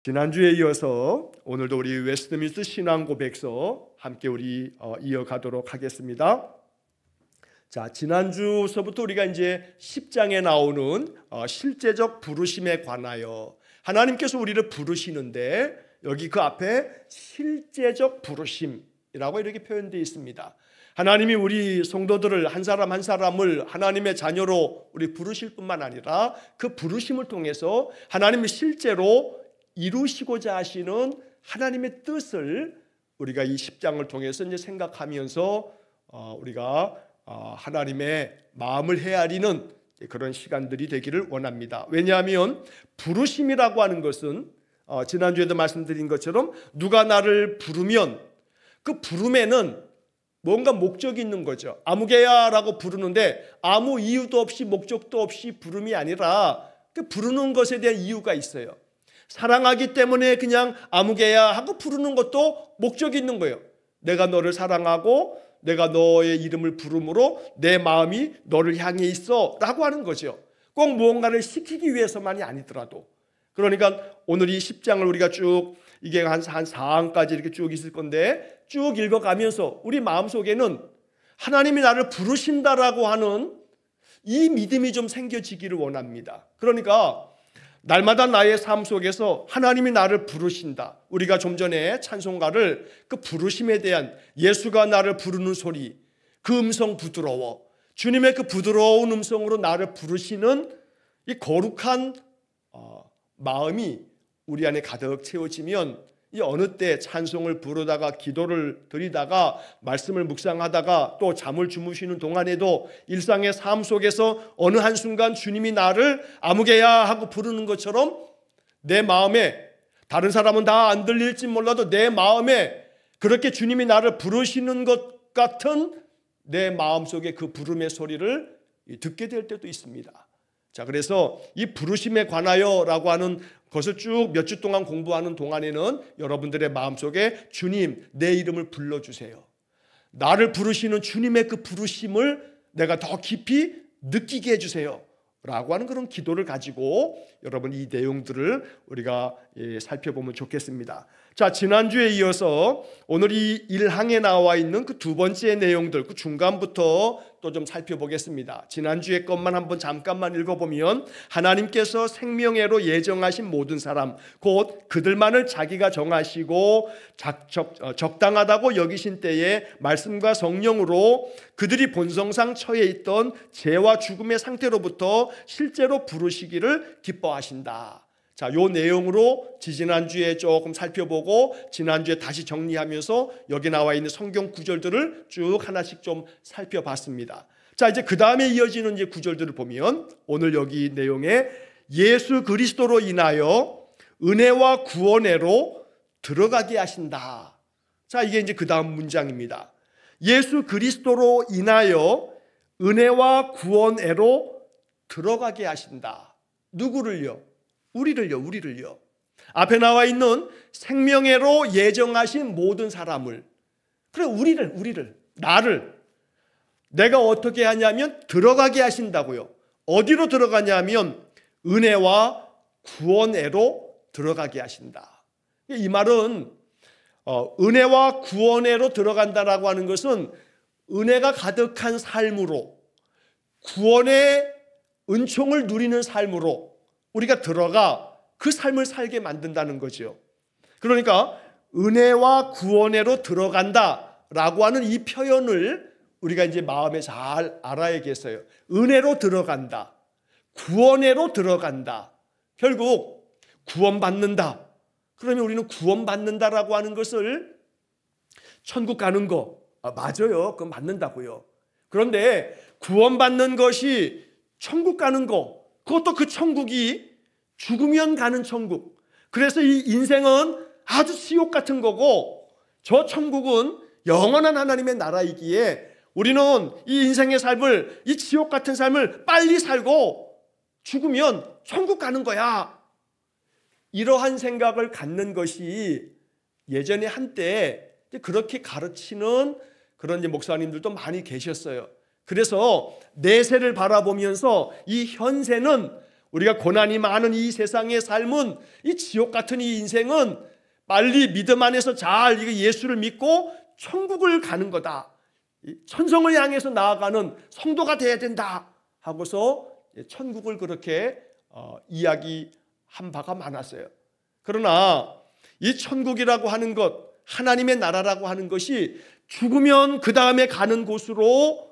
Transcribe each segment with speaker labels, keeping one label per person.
Speaker 1: 지난주에 이어서 오늘도 우리 웨스트민스터 신앙고백서 함께 우리 이어가도록 하겠습니다. 자, 지난주서부터 우리가 이제 10장에 나오는 실제적 부르심에 관하여 하나님께서 우리를 부르시는데 여기 그 앞에 실제적 부르심이라고 이렇게 표현되어 있습니다. 하나님이 우리 성도들을 한 사람 한 사람을 하나님의 자녀로 우리 부르실 뿐만 아니라 그 부르심을 통해서 하나님이 실제로 이루시고자 하시는 하나님의 뜻을 우리가 이 10장을 통해서 이제 생각하면서 우리가 하나님의 마음을 헤아리는 그런 시간들이 되기를 원합니다. 왜냐하면 부르심이라고 하는 것은 지난주에도 말씀드린 것처럼 누가 나를 부르면 그 부름에는 뭔가 목적이 있는 거죠. 아무개야라고 부르는데 아무 이유도 없이 목적도 없이 부름이 아니라 그 부르는 것에 대한 이유가 있어요. 사랑하기 때문에 그냥 아무개야 하고 부르는 것도 목적이 있는 거예요. 내가 너를 사랑하고 내가 너의 이름을 부름으로 내 마음이 너를 향해 있어 라고 하는 거죠. 꼭 무언가를 시키기 위해서만이 아니더라도. 그러니까 오늘 이 10장을 우리가 쭉 이게 한 4항까지 이렇게 쭉 있을 건데 쭉 읽어가면서 우리 마음속에는 하나님이 나를 부르신다라고 하는 이 믿음이 좀 생겨지기를 원합니다. 그러니까 날마다 나의 삶 속에서 하나님이 나를 부르신다. 우리가 좀 전에 찬송가를 그 부르심에 대한 예수가 나를 부르는 소리, 그 음성 부드러워. 주님의 그 부드러운 음성으로 나를 부르시는 이 거룩한 마음이 우리 안에 가득 채워지면 이 어느 때 찬송을 부르다가 기도를 드리다가 말씀을 묵상하다가 또 잠을 주무시는 동안에도 일상의 삶 속에서 어느 한순간 주님이 나를 아무개야 하고 부르는 것처럼 내 마음에 다른 사람은 다 안 들릴지 몰라도 내 마음에 그렇게 주님이 나를 부르시는 것 같은 내 마음속에 그 부름의 소리를 듣게 될 때도 있습니다. 자, 그래서 이 부르심에 관하여라고 하는 것을 쭉 몇 주 동안 공부하는 동안에는 여러분들의 마음속에 주님 내 이름을 불러주세요. 나를 부르시는 주님의 그 부르심을 내가 더 깊이 느끼게 해주세요 라고 하는 그런 기도를 가지고 여러분 이 내용들을 우리가 살펴보면 좋겠습니다. 자, 지난주에 이어서 오늘 이 1항에 나와 있는 그 두 번째 내용들 그 중간부터 또 좀 살펴보겠습니다. 지난주에 것만 한번 잠깐만 읽어보면 하나님께서 생명애로 예정하신 모든 사람 곧 그들만을 자기가 정하시고 적당하다고 여기신 때에 말씀과 성령으로 그들이 본성상 처해 있던 죄와 죽음의 상태로부터 실제로 부르시기를 기뻐하신다. 자, 요 내용으로 지난주에 조금 살펴보고 지난주에 다시 정리하면서 여기 나와 있는 성경 구절들을 쭉 하나씩 좀 살펴봤습니다. 자, 이제 그 다음에 이어지는 이제 구절들을 보면 오늘 여기 내용에 예수 그리스도로 인하여 은혜와 구원애로 들어가게 하신다. 자, 이게 이제 그 다음 문장입니다. 예수 그리스도로 인하여 은혜와 구원애로 들어가게 하신다. 누구를요? 우리를요. 앞에 나와 있는 생명애로 예정하신 모든 사람을, 그래 우리를 나를 내가 어떻게 하냐면 들어가게 하신다고요. 어디로 들어가냐면 은혜와 구원애로 들어가게 하신다. 이 말은 은혜와 구원애로 들어간다라고 하는 것은 은혜가 가득한 삶으로 구원의 은총을 누리는 삶으로 우리가 들어가 그 삶을 살게 만든다는 거죠. 그러니까 은혜와 구원애로 들어간다라고 하는 이 표현을 우리가 이제 마음에 잘 알아야겠어요. 은혜로 들어간다, 구원애로 들어간다. 결국 구원받는다. 그러면 우리는 구원받는다라고 하는 것을 천국 가는 거 맞아요. 그건 맞는다고요. 그런데 구원받는 것이 천국 가는 거, 그것도 그 천국이 죽으면 가는 천국. 그래서 이 인생은 아주 지옥 같은 거고 저 천국은 영원한 하나님의 나라이기에 우리는 이 인생의 삶을, 이 지옥 같은 삶을 빨리 살고 죽으면 천국 가는 거야. 이러한 생각을 갖는 것이 예전에 한때 그렇게 가르치는 그런 목사님들도 많이 계셨어요. 그래서 내세를 바라보면서 이 현세는 우리가 고난이 많은 이 세상의 삶은, 이 지옥 같은 이 인생은 빨리 믿음 안에서 잘 예수를 믿고 천국을 가는 거다, 천성을 향해서 나아가는 성도가 돼야 된다 하고서 천국을 그렇게 이야기한 바가 많았어요. 그러나 이 천국이라고 하는 것, 하나님의 나라라고 하는 것이 죽으면 그 다음에 가는 곳으로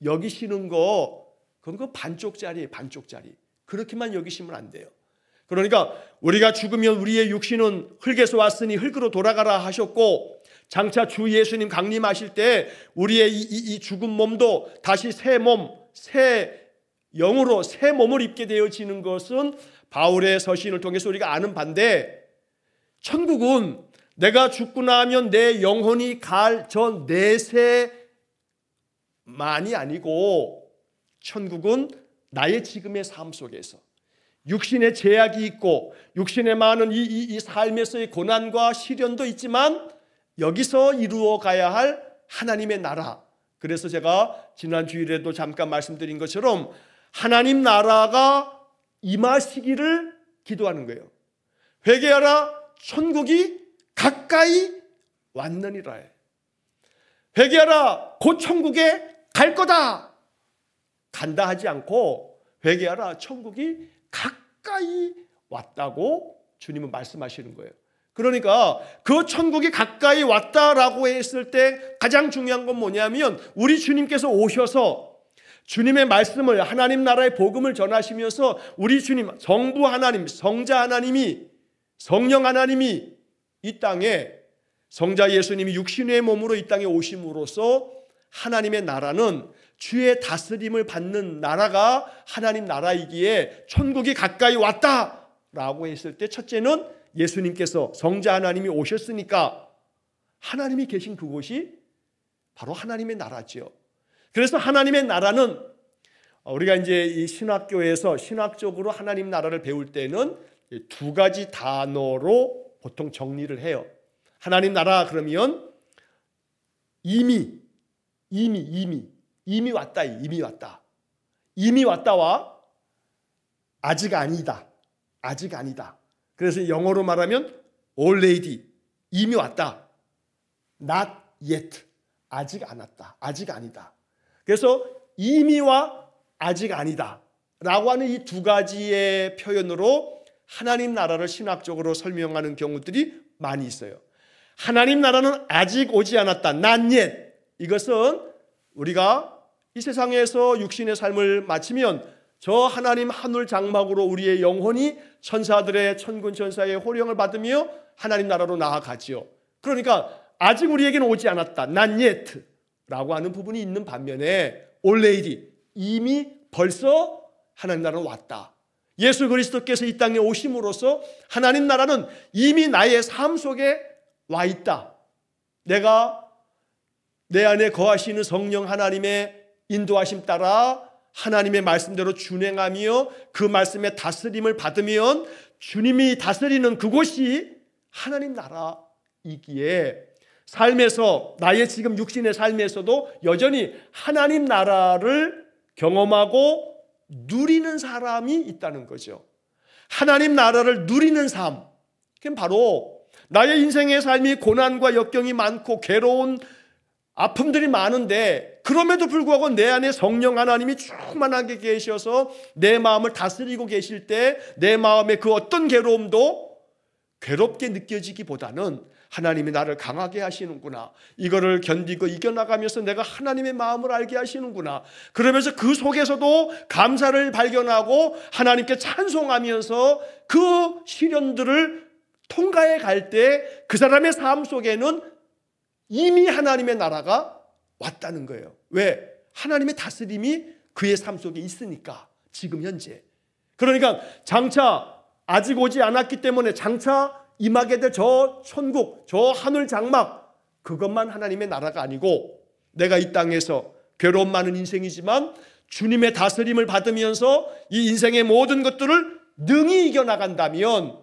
Speaker 1: 여기시는 거, 그건 그 반쪽짜리예요. 반쪽짜리. 그렇게만 여기시면 안 돼요. 그러니까 우리가 죽으면 우리의 육신은 흙에서 왔으니 흙으로 돌아가라 하셨고, 장차 주 예수님 강림하실 때 우리의 이 죽은 몸도 다시 새 몸, 새 영으로 새 몸을 입게 되어지는 것은 바울의 서신을 통해서 우리가 아는 바인데, 천국은 내가 죽고 나면 내 영혼이 갈 저 내세만이 아니고, 천국은 나의 지금의 삶 속에서 육신의 제약이 있고 육신의 많은 이 삶에서의 고난과 시련도 있지만 여기서 이루어 가야 할 하나님의 나라. 그래서 제가 지난 주일에도 잠깐 말씀드린 것처럼 하나님 나라가 임하시기를 기도하는 거예요. 회개하라, 천국이 가까이 왔느니라. 회개하라, 곧 천국에 갈 거다. 간다 하지 않고 회개하라, 천국이 가까이 왔다고 주님은 말씀하시는 거예요. 그러니까 그 천국이 가까이 왔다라고 했을 때 가장 중요한 건 뭐냐면, 우리 주님께서 오셔서 주님의 말씀을, 하나님 나라의 복음을 전하시면서 우리 주님, 성부 하나님, 성자 하나님이, 성령 하나님이 이 땅에, 성자 예수님이 육신의 몸으로 이 땅에 오심으로써 하나님의 나라는 주의 다스림을 받는 나라가 하나님 나라이기에 천국이 가까이 왔다라고 했을 때, 첫째는 예수님께서, 성자 하나님이 오셨으니까 하나님이 계신 그곳이 바로 하나님의 나라죠. 그래서 하나님의 나라는, 우리가 이제 이 신학교에서 신학적으로 하나님 나라를 배울 때는 두 가지 단어로 보통 정리를 해요. 하나님 나라 그러면 이미 왔다, 이미 왔다. 이미 왔다와 아직 아니다, 아직 아니다. 그래서 영어로 말하면 already, 이미 왔다. not yet, 아직 안 왔다, 아직 아니다. 그래서 이미와 아직 아니다 라고 하는 이 두 가지의 표현으로 하나님 나라를 신학적으로 설명하는 경우들이 많이 있어요. 하나님 나라는 아직 오지 않았다, not yet. 이것은 우리가 이 세상에서 육신의 삶을 마치면 저 하나님 하늘 장막으로 우리의 영혼이 천사들의, 천군 천사의 호령을 받으며 하나님 나라로 나아가지요. 그러니까 아직 우리에게는 오지 않았다, not yet 라고 하는 부분이 있는 반면에 already, 이미 벌써 하나님 나라는 왔다. 예수 그리스도께서 이 땅에 오심으로써 하나님 나라는 이미 나의 삶 속에 와 있다. 내가 내 안에 거하시는 성령 하나님의 인도하심 따라 하나님의 말씀대로 준행하며 그 말씀의 다스림을 받으면 주님이 다스리는 그곳이 하나님 나라이기에, 삶에서, 나의 지금 육신의 삶에서도 여전히 하나님 나라를 경험하고 누리는 사람이 있다는 거죠. 하나님 나라를 누리는 삶, 그건 바로 나의 인생의 삶이 고난과 역경이 많고 괴로운 아픔들이 많은데, 그럼에도 불구하고 내 안에 성령 하나님이 충만하게 계셔서 내 마음을 다스리고 계실 때 내 마음의 그 어떤 괴로움도 괴롭게 느껴지기보다는 하나님이 나를 강하게 하시는구나, 이거를 견디고 이겨나가면서 내가 하나님의 마음을 알게 하시는구나, 그러면서 그 속에서도 감사를 발견하고 하나님께 찬송하면서 그 시련들을 통과해 갈 때 그 사람의 삶 속에는 이미 하나님의 나라가 왔다는 거예요. 왜? 하나님의 다스림이 그의 삶 속에 있으니까, 지금 현재. 그러니까 장차 아직 오지 않았기 때문에 장차 임하게 될 저 천국, 저 하늘 장막, 그것만 하나님의 나라가 아니고, 내가 이 땅에서 괴로움 많은 인생이지만 주님의 다스림을 받으면서 이 인생의 모든 것들을 능히 이겨나간다면,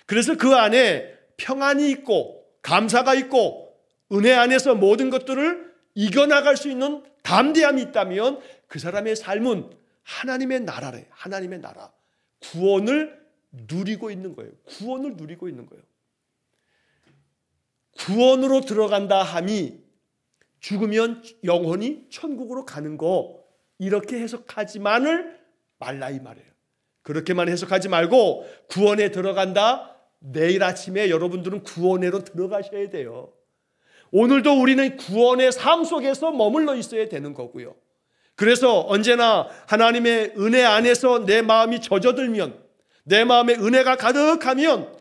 Speaker 1: 그래서 그 안에 평안이 있고 감사가 있고 은혜 안에서 모든 것들을 이겨나갈 수 있는 담대함이 있다면 그 사람의 삶은 하나님의 나라래. 하나님의 나라. 구원을 누리고 있는 거예요. 구원을 누리고 있는 거예요. 구원으로 들어간다 함이 죽으면 영혼이 천국으로 가는 거, 이렇게 해석하지만을 말라 이 말이에요. 그렇게만 해석하지 말고 구원에 들어간다, 내일 아침에 여러분들은 구원에로 들어가셔야 돼요. 오늘도 우리는 구원의 삶 속에서 머물러 있어야 되는 거고요. 그래서 언제나 하나님의 은혜 안에서 내 마음이 젖어들면, 내 마음에 은혜가 가득하면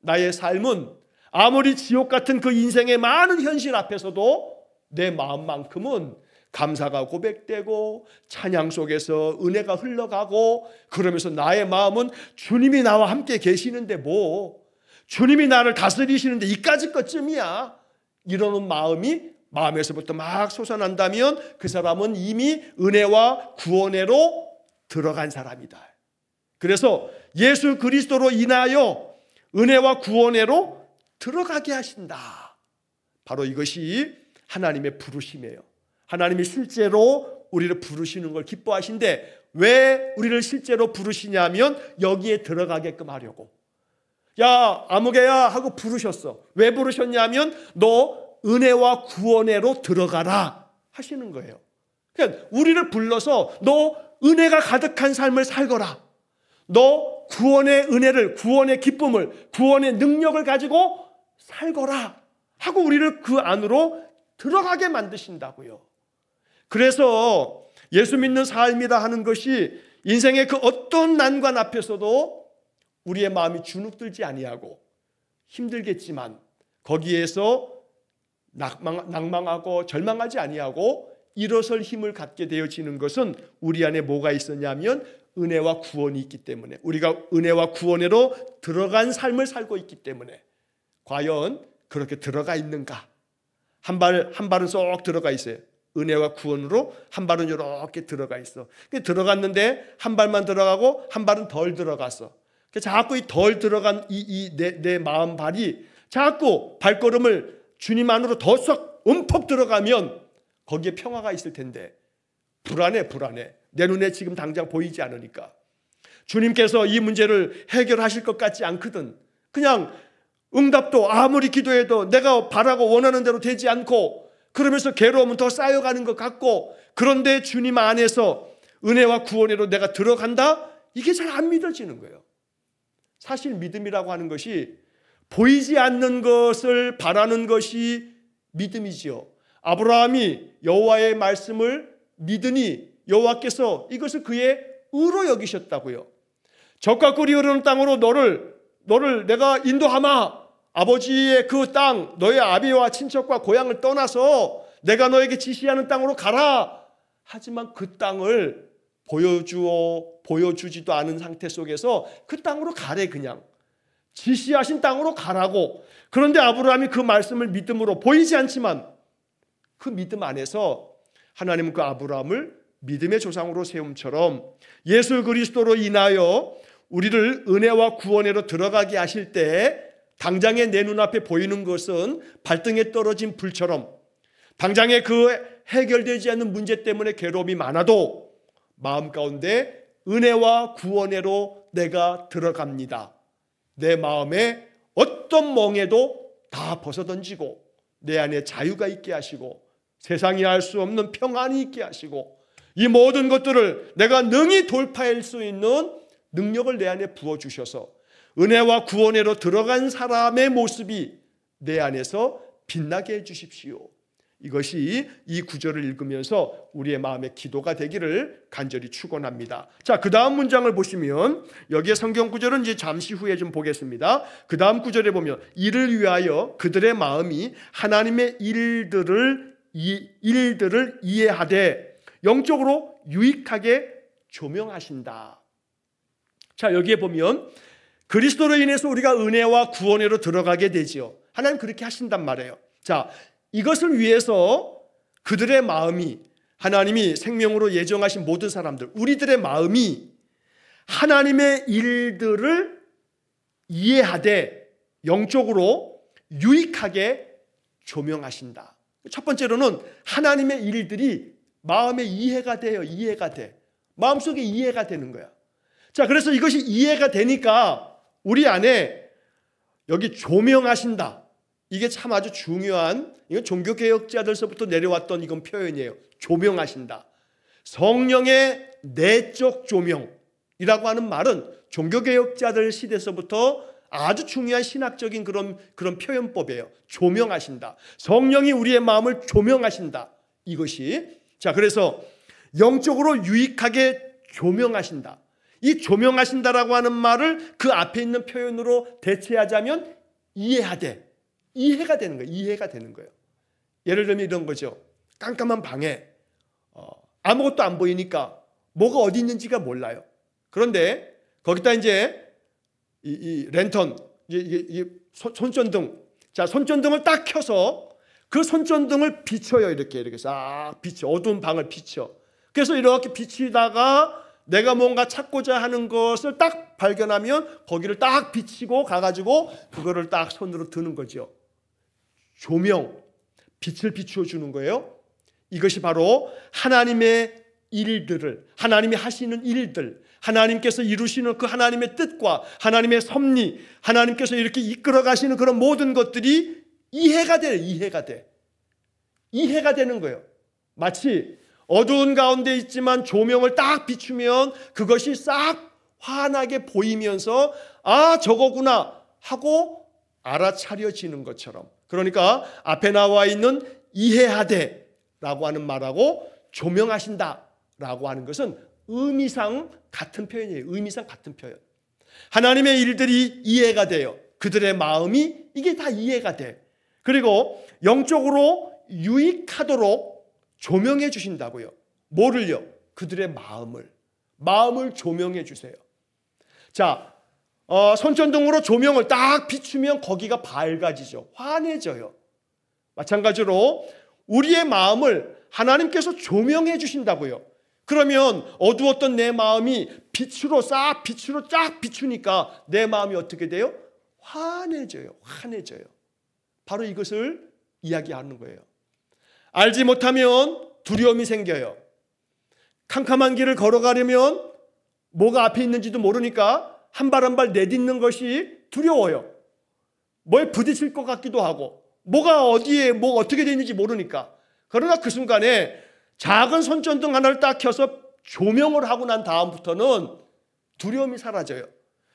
Speaker 1: 나의 삶은 아무리 지옥 같은 그 인생의 많은 현실 앞에서도 내 마음만큼은 감사가 고백되고 찬양 속에서 은혜가 흘러가고, 그러면서 나의 마음은 주님이 나와 함께 계시는데 주님이 나를 다스리시는데 이까짓 것쯤이야, 이러는 마음이 마음에서부터 막 솟아난다면 그 사람은 이미 은혜와 구원으로 들어간 사람이다. 그래서 예수 그리스도로 인하여 은혜와 구원으로 들어가게 하신다. 바로 이것이 하나님의 부르심이에요. 하나님이 실제로 우리를 부르시는 걸 기뻐하신데, 왜 우리를 실제로 부르시냐면 여기에 들어가게끔 하려고. 야 아무개야 하고 부르셨어. 왜 부르셨냐면 너 은혜와 구원으로 들어가라 하시는 거예요. 그러니까 우리를 불러서 너 은혜가 가득한 삶을 살거라, 너 구원의 은혜를, 구원의 기쁨을, 구원의 능력을 가지고 살거라 하고 우리를 그 안으로 들어가게 만드신다고요. 그래서 예수 믿는 삶이라 하는 것이 인생의 그 어떤 난관 앞에서도 우리의 마음이 주눅들지 아니하고 힘들겠지만 거기에서 낭망하고 절망하지 아니하고 일어설 힘을 갖게 되어지는 것은 우리 안에 뭐가 있었냐면 은혜와 구원이 있기 때문에, 우리가 은혜와 구원으로 들어간 삶을 살고 있기 때문에. 과연 그렇게 들어가 있는가? 한 발은 쏙 들어가 있어요. 은혜와 구원으로 한 발은 이렇게 들어가 있어. 들어갔는데 한 발만 들어가고 한 발은 덜 들어갔어. 자꾸 이 덜 들어간 내 마음 발이 자꾸 발걸음을 주님 안으로 더 썩 움푹 들어가면 거기에 평화가 있을 텐데 불안해. 내 눈에 지금 당장 보이지 않으니까. 주님께서 이 문제를 해결하실 것 같지 않거든. 그냥 응답도 아무리 기도해도 내가 바라고 원하는 대로 되지 않고, 그러면서 괴로움은 더 쌓여가는 것 같고, 그런데 주님 안에서 은혜와 구원으로 내가 들어간다? 이게 잘 안 믿어지는 거예요. 사실 믿음이라고 하는 것이 보이지 않는 것을 바라는 것이 믿음이지요. 아브라함이 여호와의 말씀을 믿으니 여호와께서 이것을 그의 의로 여기셨다고요. 젖과 꿀이 흐르는 땅으로 너를 내가 인도하마. 아버지의 그 땅, 너의 아비와 친척과 고향을 떠나서 내가 너에게 지시하는 땅으로 가라. 하지만 그 땅을 보여주지도 않은 상태 속에서 그 땅으로 가래. 그냥 지시하신 땅으로 가라고. 그런데 아브라함이 그 말씀을 믿음으로, 보이지 않지만 그 믿음 안에서 하나님은 그 아브라함을 믿음의 조상으로 세움처럼 예수 그리스도로 인하여 우리를 은혜와 구원으로 들어가게 하실 때 당장에 내 눈앞에 보이는 것은 발등에 떨어진 불처럼, 당장에 그 해결되지 않는 문제 때문에 괴로움이 많아도 마음 가운데 은혜와 구원으로 내가 들어갑니다. 내 마음에 어떤 멍에도 다 벗어던지고 내 안에 자유가 있게 하시고 세상이 알 수 없는 평안이 있게 하시고 이 모든 것들을 내가 능히 돌파할 수 있는 능력을 내 안에 부어주셔서 은혜와 구원으로 들어간 사람의 모습이 내 안에서 빛나게 해주십시오. 이것이 이 구절을 읽으면서 우리의 마음의 기도가 되기를 간절히 축원합니다. 자, 그 다음 문장을 보시면 여기에 성경 구절은 이제 잠시 후에 좀 보겠습니다. 그 다음 구절에 보면 이를 위하여 그들의 마음이 하나님의 일들을 이해하되 영적으로 유익하게 조명하신다. 자, 여기에 보면 그리스도로 인해서 우리가 은혜와 구원으로 들어가게 되지요. 하나님 그렇게 하신단 말이에요. 자, 이것을 위해서 그들의 마음이, 하나님이 생명으로 예정하신 모든 사람들, 우리들의 마음이 하나님의 일들을 이해하되 영적으로 유익하게 조명하신다. 첫 번째로는 하나님의 일들이 마음에 이해가 돼요. 이해가 돼. 마음속에 이해가 되는 거야. 자, 그래서 이것이 이해가 되니까 우리 안에 여기 조명하신다. 이게 참 아주 중요한, 이건 종교개혁자들서부터 내려왔던 이건 표현이에요. 조명하신다. 성령의 내적 조명이라고 하는 말은 종교개혁자들 시대에서부터 아주 중요한 신학적인 그런 표현법이에요. 조명하신다. 성령이 우리의 마음을 조명하신다. 이것이. 자, 그래서 영적으로 유익하게 조명하신다. 이 조명하신다라고 하는 말을 그 앞에 있는 표현으로 대체하자면 이해하되. 이해가 되는 거예요. 이해가 되는 거예요. 예를 들면 이런 거죠. 깜깜한 방에 아무것도 안 보이니까 뭐가 어디 있는지가 몰라요. 그런데 거기다 이제 이 랜턴, 손전등. 자, 손전등을 딱 켜서 그 손전등을 비춰요. 이렇게 싹 비춰. 어두운 방을 비춰. 그래서 이렇게 비치다가 내가 뭔가 찾고자 하는 것을 딱 발견하면 거기를 딱 비치고 가가지고 그거를 딱 손으로 드는 거죠. 조명, 빛을 비추어 주는 거예요. 이것이 바로 하나님의 일들을, 하나님이 하시는 일들, 하나님께서 이루시는 그 하나님의 뜻과 하나님의 섭리, 하나님께서 이렇게 이끌어 가시는 그런 모든 것들이 이해가 돼요. 이해가 돼. 이해가 되는 거예요. 마치 어두운 가운데 있지만 조명을 딱 비추면 그것이 싹 환하게 보이면서 아, 저거구나 하고 알아차려지는 것처럼. 그러니까 앞에 나와 있는 이해하되 라고 하는 말하고 조명하신다 라고 하는 것은 의미상 같은 표현이에요. 의미상 같은 표현. 하나님의 일들이 이해가 돼요. 그들의 마음이 이게 다 이해가 돼. 그리고 영적으로 유익하도록 조명해 주신다고요. 뭐를요? 그들의 마음을 조명해 주세요. 자, 손전등으로 조명을 딱 비추면 거기가 밝아지죠. 환해져요. 마찬가지로 우리의 마음을 하나님께서 조명해 주신다고요. 그러면 어두웠던 내 마음이 빛으로 쫙 비추니까 내 마음이 어떻게 돼요? 환해져요. 바로 이것을 이야기하는 거예요. 알지 못하면 두려움이 생겨요. 캄캄한 길을 걸어가려면 뭐가 앞에 있는지도 모르니까 한 발 한 발 내딛는 것이 두려워요. 뭐에 부딪힐 것 같기도 하고 뭐가 어디에 뭐 어떻게 되는지 모르니까. 그러나 그 순간에 작은 손전등 하나를 딱 켜서 조명을 하고 난 다음부터는 두려움이 사라져요.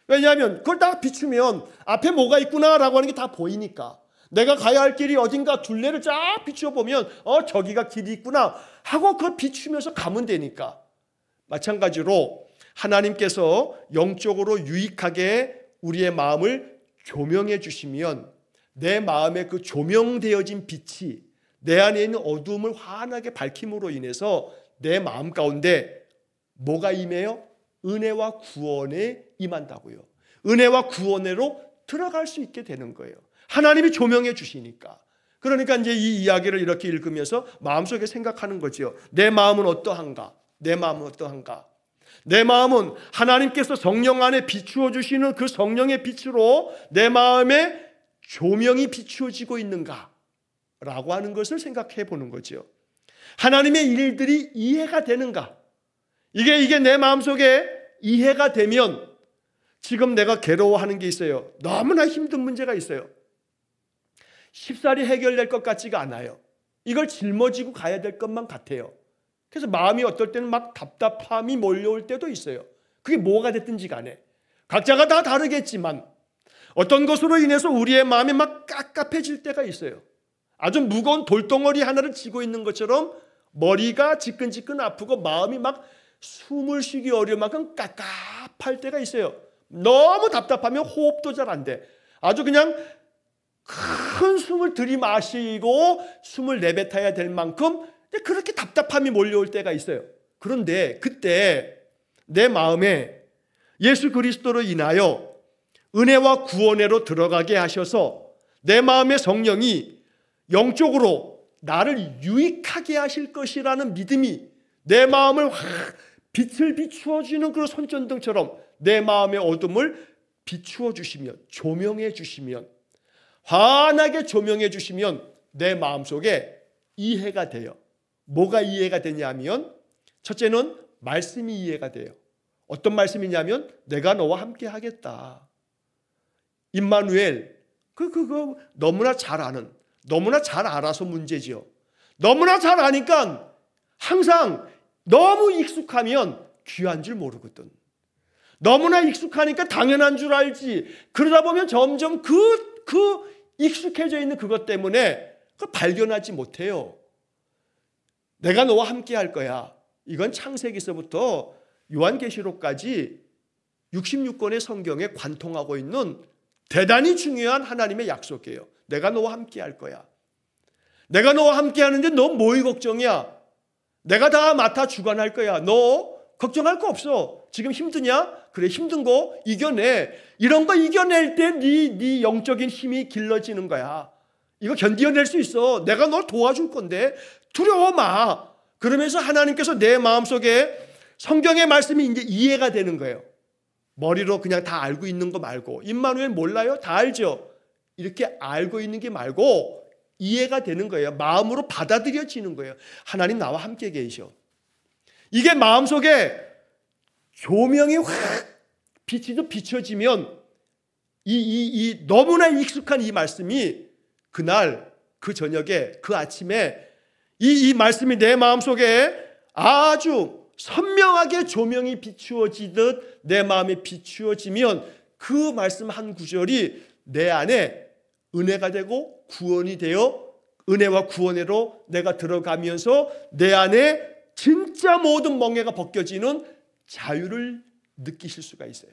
Speaker 1: 왜냐하면 그걸 딱 비추면 앞에 뭐가 있구나라고 하는 게 다 보이니까. 내가 가야 할 길이 어딘가 둘레를 쫙 비추어 보면 저기가 길이 있구나 하고 그걸 비추면서 가면 되니까. 마찬가지로 하나님께서 영적으로 유익하게 우리의 마음을 조명해 주시면 내 마음에 그 조명되어진 빛이 내 안에 있는 어두움을 환하게 밝힘으로 인해서 내 마음 가운데 뭐가 임해요? 은혜와 구원에 임한다고요. 은혜와 구원으로 들어갈 수 있게 되는 거예요. 하나님이 조명해 주시니까. 그러니까 이제 이 이야기를 이렇게 읽으면서 마음속에 생각하는 거죠. 내 마음은 어떠한가? 내 마음은 하나님께서 성령 안에 비추어 주시는 그 성령의 빛으로 내 마음에 조명이 비추어지고 있는가? 라고 하는 것을 생각해 보는 거죠. 하나님의 일들이 이해가 되는가? 이게 내 마음속에 이해가 되면 지금 내가 괴로워하는 게 있어요. 너무나 힘든 문제가 있어요. 쉽사리 해결될 것 같지가 않아요. 이걸 짊어지고 가야 될 것만 같아요. 그래서 마음이 어떨 때는 막 답답함이 몰려올 때도 있어요. 그게 뭐가 됐든지 간에 각자가 다 다르겠지만 어떤 것으로 인해서 우리의 마음이 막 깝깝해질 때가 있어요. 아주 무거운 돌덩어리 하나를 쥐고 있는 것처럼 머리가 지끈지끈 아프고 마음이 막 숨을 쉬기 어려울 만큼 깝깝할 때가 있어요. 너무 답답하면 호흡도 잘 안 돼. 아주 그냥 큰 숨을 들이마시고 숨을 내뱉어야 될 만큼 그렇게 답답함이 몰려올 때가 있어요. 그런데 그때 내 마음에 예수 그리스도로 인하여 은혜와 구원으로 들어가게 하셔서 내 마음의 성령이 영적으로 나를 유익하게 하실 것이라는 믿음이 내 마음을 빛을 비추어 주는 그 손전등처럼 내 마음의 어둠을 비추어 주시면, 조명해 주시면, 환하게 조명해 주시면 내 마음속에 이해가 돼요. 뭐가 이해가 되냐면 첫째는 말씀이 이해가 돼요. 어떤 말씀이냐면 내가 너와 함께 하겠다. 임마누엘, 그거 너무나 잘 아는, 너무나 잘 알아서 문제지요. 너무나 잘 아니까 항상 너무 익숙하면 귀한 줄 모르거든. 너무나 익숙하니까 당연한 줄 알지. 그러다 보면 점점 그 익숙해져 있는 그것 때문에 그걸 발견하지 못해요. 내가 너와 함께 할 거야. 이건 창세기서부터 요한계시록까지 66권의 성경에 관통하고 있는 대단히 중요한 하나님의 약속이에요. 내가 너와 함께 할 거야. 내가 너와 함께 하는데 너 뭐이 걱정이야? 내가 다 맡아 주관할 거야. 너 걱정할 거 없어. 지금 힘드냐? 그래, 힘든 거 이겨내. 이런 거 이겨낼 때 네 영적인 힘이 길러지는 거야. 이거 견뎌낼 수 있어. 내가 널 도와줄 건데 두려워 마. 그러면서 하나님께서 내 마음속에 성경의 말씀이 이제 이해가 되는 거예요. 머리로 그냥 다 알고 있는 거 말고. 임마누엘 몰라요? 다 알죠? 이렇게 알고 있는 게 말고 이해가 되는 거예요. 마음으로 받아들여지는 거예요. 하나님 나와 함께 계셔. 이게 마음속에 조명이 확 빛이 좀 비춰지면 이 너무나 익숙한 이 말씀이 그날 그 저녁에 그 아침에 이 말씀이 내 마음속에 아주 선명하게 조명이 비추어지듯 내 마음에 비추어지면 그 말씀 한 구절이 내 안에 은혜가 되고 구원이 되어 은혜와 구원으로 내가 들어가면서 내 안에 진짜 모든 멍에가 벗겨지는 자유를 느끼실 수가 있어요.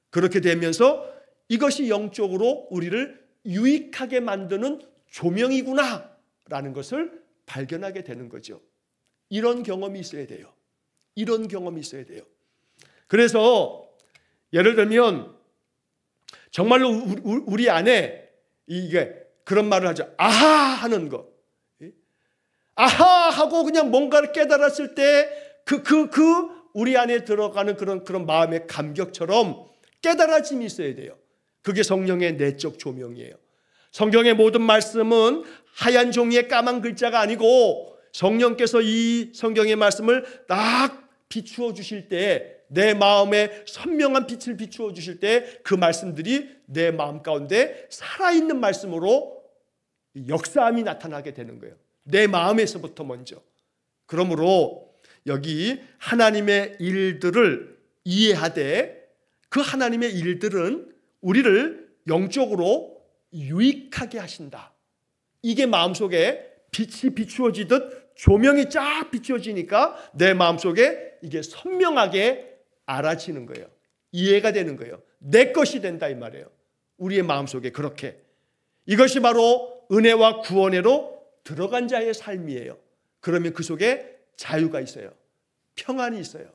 Speaker 1: 그렇게 되면서 이것이 영적으로 우리를 유익하게 만드는 조명이구나 라는 것을 발견하게 되는 거죠. 이런 경험이 있어야 돼요. 이런 경험이 있어야 돼요. 그래서 예를 들면 정말로 우리 안에 이게 그런 말을 하죠. 아하 하는 거. 아하 하고 그냥 뭔가를 깨달았을 때 우리 안에 들어가는 그런 마음의 감격처럼 깨달아짐이 있어야 돼요. 그게 성령의 내적 조명이에요. 성경의 모든 말씀은 하얀 종이에 까만 글자가 아니고 성령께서 이 성경의 말씀을 딱 비추어 주실 때 내 마음에 선명한 빛을 비추어 주실 때 그 말씀들이 내 마음 가운데 살아있는 말씀으로 역사함이 나타나게 되는 거예요. 내 마음에서부터 먼저. 그러므로 여기 하나님의 일들을 이해하되 그 하나님의 일들은 우리를 영적으로 유익하게 하신다. 이게 마음속에 빛이 비추어지듯 조명이 쫙 비추어지니까 내 마음속에 이게 선명하게 알아지는 거예요. 이해가 되는 거예요. 내 것이 된다 이 말이에요. 우리의 마음속에 그렇게. 이것이 바로 은혜와 구원으로 들어간 자의 삶이에요. 그러면 그 속에 자유가 있어요. 평안이 있어요.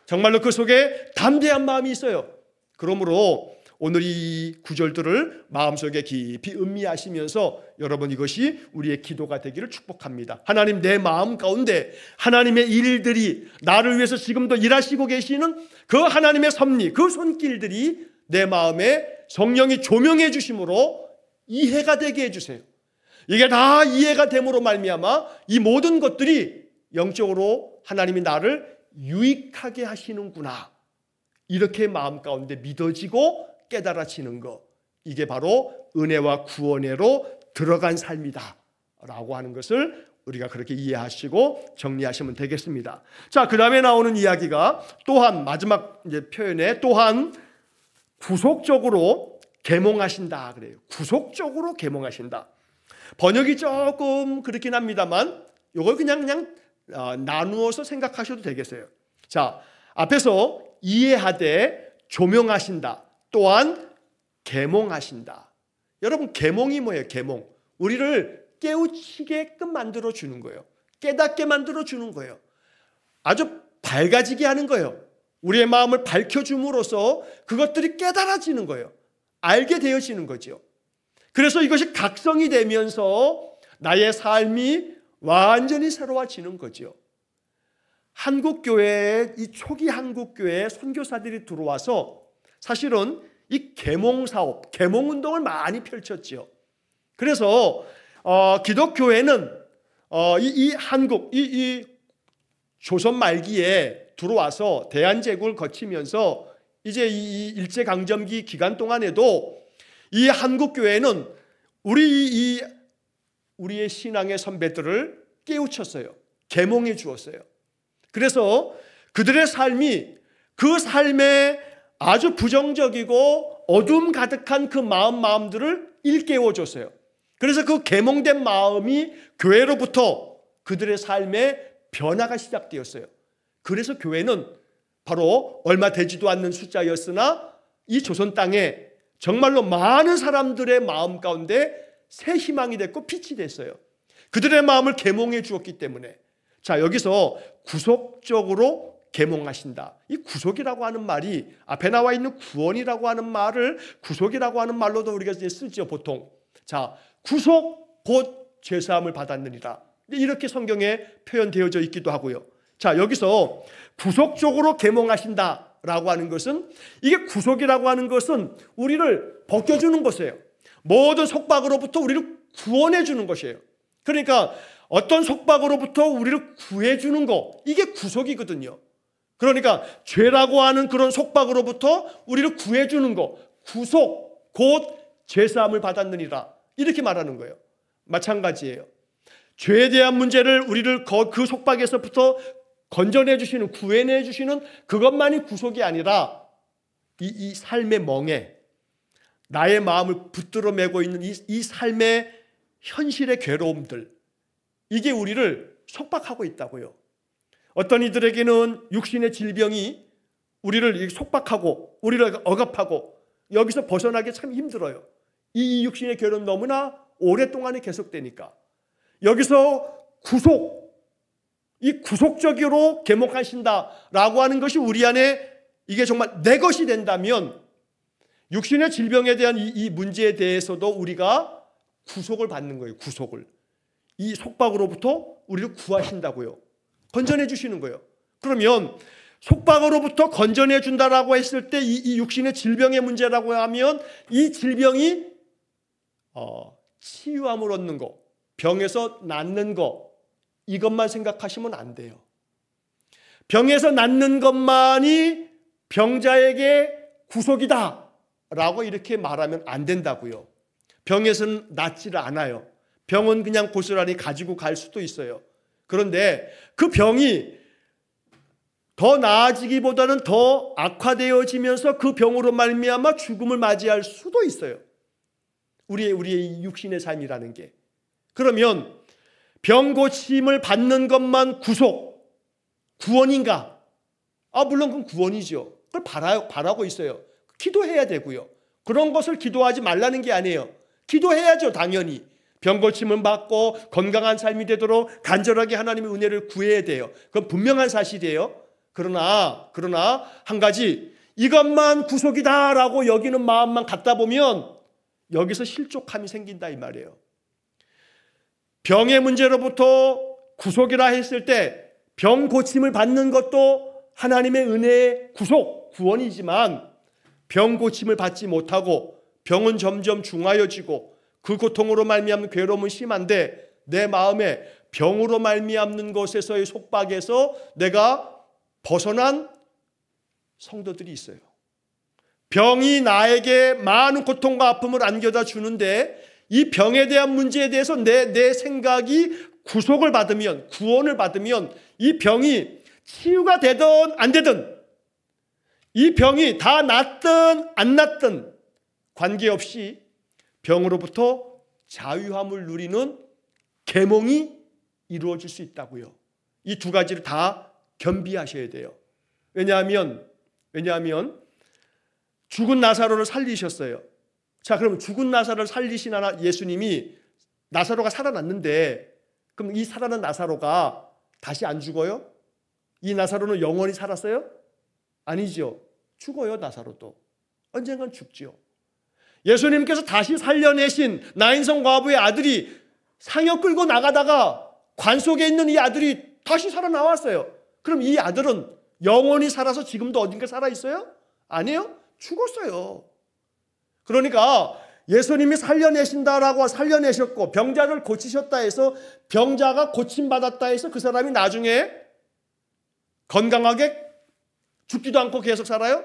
Speaker 1: 정말로 그 속에 담대한 마음이 있어요. 그러므로 오늘 이 구절들을 마음속에 깊이 음미하시면서 여러분 이것이 우리의 기도가 되기를 축복합니다. 하나님 내 마음 가운데 하나님의 일들이 나를 위해서 지금도 일하시고 계시는 그 하나님의 섭리, 그 손길들이 내 마음에 성령이 조명해 주심으로 이해가 되게 해주세요. 이게 다 이해가 됨으로 말미암아 이 모든 것들이 영적으로 하나님이 나를 유익하게 하시는구나. 이렇게 마음 가운데 믿어지고 깨달아지는 것. 이게 바로 은혜와 구원으로 들어간 삶이다 라고 하는 것을 우리가 그렇게 이해하시고 정리하시면 되겠습니다. 자, 그 다음에 나오는 이야기가 또한 마지막 이제 표현에 또한 구속적으로 계몽하신다 그래요. 구속적으로 계몽하신다. 번역이 조금 그렇긴 합니다만 이걸 그냥 나누어서 생각하셔도 되겠어요. 자, 앞에서 이해하되 조명하신다. 또한 계몽하신다. 여러분 계몽이 뭐예요? 계몽. 우리를 깨우치게끔 만들어주는 거예요. 깨닫게 만들어주는 거예요. 아주 밝아지게 하는 거예요. 우리의 마음을 밝혀줌으로써 그것들이 깨달아지는 거예요. 알게 되어지는 거죠. 그래서 이것이 각성이 되면서 나의 삶이 완전히 새로워지는 거죠. 한국교회에 이 초기 한국교회에 선교사들이 들어와서 사실은 이 계몽사업, 계몽운동을 많이 펼쳤죠. 그래서 기독교회는 이 한국, 이 조선 말기에 들어와서 대한제국을 거치면서 이제 이 일제강점기 기간 동안에도 이 한국교회는 우리의 신앙의 선배들을 깨우쳤어요. 계몽해 주었어요. 그래서 그들의 삶이 그 삶에 아주 부정적이고 어둠 가득한 그 마음들을 일깨워 줬어요. 그래서 그 계몽된 마음이 교회로부터 그들의 삶에 변화가 시작되었어요. 그래서 교회는 바로 얼마 되지도 않는 숫자였으나 이 조선 땅에 정말로 많은 사람들의 마음 가운데 새 희망이 됐고 빛이 됐어요. 그들의 마음을 계몽해 주었기 때문에. 자, 여기서 구속적으로 계몽하신다. 이 구속이라고 하는 말이 앞에 나와 있는 구원이라고 하는 말을 구속이라고 하는 말로도 우리가 이제 쓰죠, 보통. 자, 구속 곧 죄사함을 받았느니라. 이렇게 성경에 표현되어져 있기도 하고요. 자, 여기서 구속적으로 계몽하신다라고 하는 것은, 이게 구속이라고 하는 것은 우리를 벗겨주는 것이에요. 모든 속박으로부터 우리를 구원해 주는 것이에요. 그러니까 어떤 속박으로부터 우리를 구해주는 거, 이게 구속이거든요. 그러니까 죄라고 하는 그런 속박으로부터 우리를 구해주는 거, 구속 곧 죄사함을 받았느니라, 이렇게 말하는 거예요. 마찬가지예요. 죄에 대한 문제를 우리를 그 속박에서부터 건져내 주시는, 구해내 주시는 그것만이 구속이 아니라 이 삶의 멍에 나의 마음을 붙들어 매고 있는 이 삶의 현실의 괴로움들, 이게 우리를 속박하고 있다고요. 어떤 이들에게는 육신의 질병이 우리를 속박하고 우리를 억압하고 여기서 벗어나기 참 힘들어요. 이 육신의 괴로움 너무나 오랫동안에 계속되니까. 여기서 이 구속적으로 계몽하신다라고 하는 것이 우리 안에 이게 정말 내 것이 된다면 육신의 질병에 대한 이 문제에 대해서도 우리가 구속을 받는 거예요. 구속을. 이 속박으로부터 우리를 구하신다고요. 건져내 주시는 거예요. 그러면 속박으로부터 건져내 준다라고 했을 때 이 육신의 질병의 문제라고 하면 이 질병이 치유함을 얻는 거, 병에서 낫는 거, 이것만 생각하시면 안 돼요. 병에서 낫는 것만이 병자에게 구속이다 라고 이렇게 말하면 안 된다고요. 병에서는 낫지를 않아요. 병은 그냥 고스란히 가지고 갈 수도 있어요. 그런데 그 병이 더 나아지기보다는 더 악화되어지면서 그 병으로 말미암아 죽음을 맞이할 수도 있어요. 우리의 육신의 삶이라는 게. 그러면 병 고침을 받는 것만 구원인가? 물론 그건 구원이죠. 그걸 바라고 있어요. 기도해야 되고요. 그런 것을 기도하지 말라는 게 아니에요. 기도해야죠, 당연히. 병 고침을 받고 건강한 삶이 되도록 간절하게 하나님의 은혜를 구해야 돼요. 그건 분명한 사실이에요. 그러나 한 가지, 이것만 구속이다라고 여기는 마음만 갖다 보면 여기서 실족함이 생긴다 이 말이에요. 병의 문제로부터 구속이라 했을 때 병 고침을 받는 것도 하나님의 은혜의 구원이지만 병 고침을 받지 못하고 병은 점점 중하여지고 그 고통으로 말미암는 괴로움은 심한데 내 마음에 병으로 말미암는 것에서의 속박에서 내가 벗어난 성도들이 있어요. 병이 나에게 많은 고통과 아픔을 안겨다 주는데 이 병에 대한 문제에 대해서 내 생각이 구속을 받으면, 구원을 받으면 이 병이 치유가 되든 안 되든, 이 병이 다 낫든 안 낫든 관계없이 병으로부터 자유함을 누리는 계몽이 이루어질 수 있다고요. 이 두 가지를 다 겸비하셔야 돼요. 왜냐하면 죽은 나사로를 살리셨어요. 자, 그럼 죽은 나사로를 살리신 예수님이 나사로가 살아났는데 그럼 이 살아난 나사로가 다시 안 죽어요? 이 나사로는 영원히 살았어요? 아니죠. 죽어요. 나사로도. 언젠간 죽죠. 예수님께서 다시 살려내신 나인성 과부의 아들이 상여 끌고 나가다가 관 속에 있는 이 아들이 다시 살아나왔어요. 그럼 이 아들은 영원히 살아서 지금도 어딘가 살아있어요? 아니에요. 죽었어요. 그러니까 예수님이 살려내신다라고 살려내셨고 병자를 고치셨다 해서 병자가 고침받았다 해서 그 사람이 나중에 건강하게 죽지도 않고 계속 살아요?